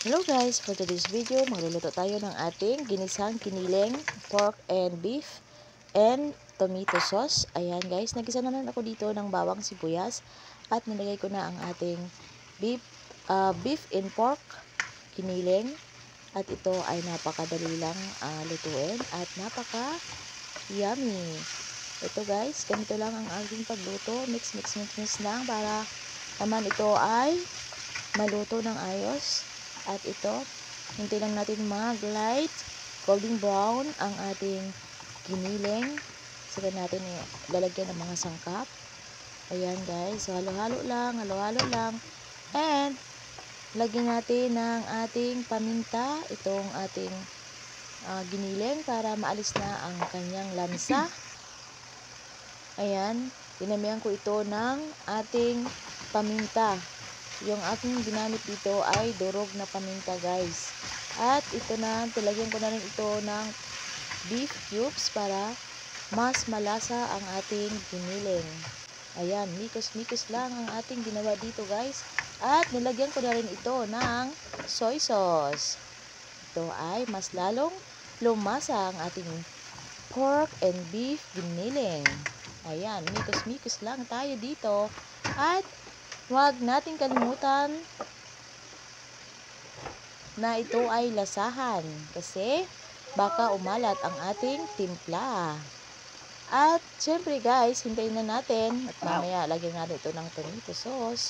Hello guys, for today's video, magluluto tayo ng ating ginisang kiniling, pork and beef, and tomato sauce. Ayan guys, nagisa naman ako dito ng bawang sibuyas at nilagay ko na ang ating beef and pork kiniling. At ito ay napakadali lang lutuin at napaka-yummy. Ito guys, ganito lang ang ating pagluto. Mix lang para naman ito ay maluto ng ayos. At ito, hintay lang natin mag-light golden brown ang ating giniling. Saka natin lalagyan ng mga sangkap. Ayan guys, so halo-halo lang. And lagyan natin ng ating paminta, itong ating giniling para maalis na ang kanyang lansa. Ayan, dinamihan ko ito ng ating paminta. Yung aking ginamit dito ay durog na paminta guys. At ito na, tilagyan ko na rin ito ng beef cubes para mas malasa ang ating giniling. Ayan, mikos lang ang ating ginawa dito guys. At nilagyan ko na rin ito ng soy sauce. Ito ay mas lalong lumasa ang ating pork and beef giniling. Ayan, mikos lang tayo dito. At huwag nating kalimutan na ito ay lasahan kasi baka umalat ang ating timpla. At syempre guys, hintayin na natin at mamaya lagyan natin ito ng tomato sauce.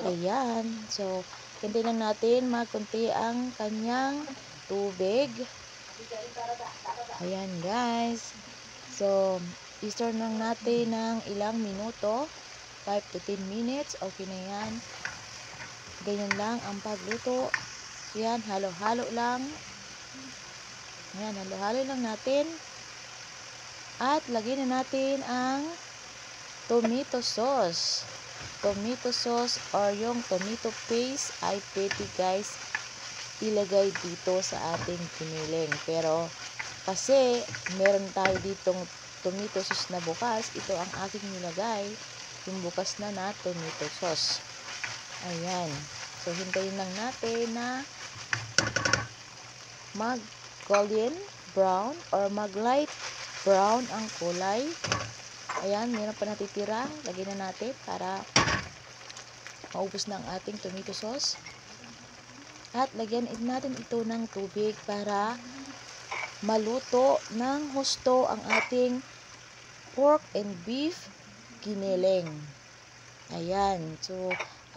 Ayan, so hintayin lang natin magkunti ang kanyang tubig. Ayan guys, so i-stir lang natin ng ilang minuto, 5 to 10 minutes, okay na yan. Ganyan lang ang pagluto. Yan, halo-halo lang. Yan, halo-halo lang natin. At lagyan na natin ang tomato sauce. Tomato sauce or yung tomato paste ay pwede guys ilagay dito sa ating giniling. Pero kasi meron tayo ditong tomato sauce na bukas, ito ang aking nilagay. Yung bukas na tomato sauce. Ayan. So, hintayin lang natin na mag golden brown or mag light brown ang kulay. Ayan, meron pa natitira. Lagyan na natin para maubos na ang ating tomato sauce. At lagyan natin ito ng tubig para maluto ng husto ang ating pork and beef giniling. Ayan. So,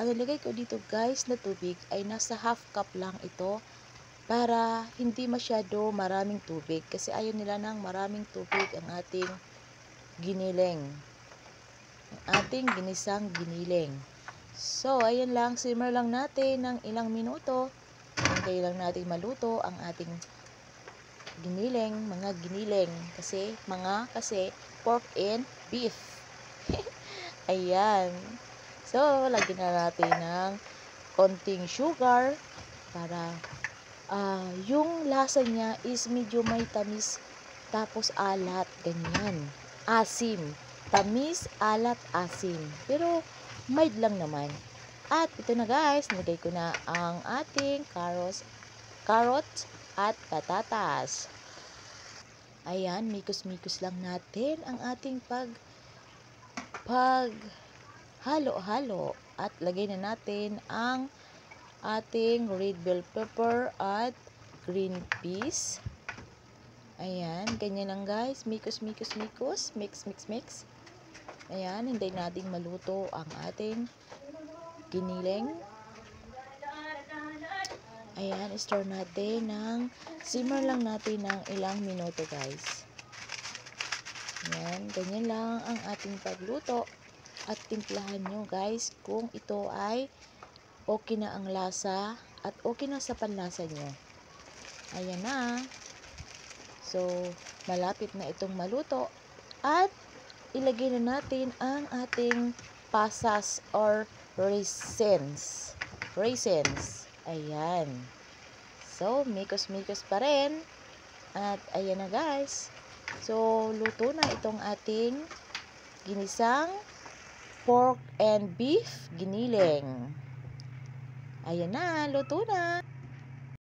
ang nilagay ko dito guys na tubig ay nasa half cup lang ito para hindi masyado maraming tubig kasi ayaw nila ng maraming tubig ang ating giniling. Ang ating ginisang giniling. So, ayan lang. Simmer lang natin ng ilang minuto. Hintay lang natin maluto ang ating giniling, mga giniling kasi pork and beef. Ayan. So, lagyan na natin ng konting sugar para yung lasa niya is medyo may tamis tapos alat, ganyan. Asim. Tamis, alat, asim. Pero mild lang naman. At ito na guys, nilagay ko na ang ating carrots at patatas. Ayan, mikos lang natin ang ating halo-halo at lagay na natin ang ating red bell pepper at green peas. Ayan, ganyan lang guys, mix. Ayan, hintayin natin maluto ang ating giniling. Ayan, stir natin simmer lang natin ng ilang minuto guys. Ayan, ganyan lang ang ating pagluto. At timplahan nyo guys kung ito ay okay na ang lasa at okay na sa panlasa nyo. Ayan na. So, malapit na itong maluto. At ilagay na natin ang ating pasas or raisins. Ayan. So, mikos pa rin. At ayan na guys. So, luto na itong ating ginisang pork and beef giniling. Ayan na, luto na.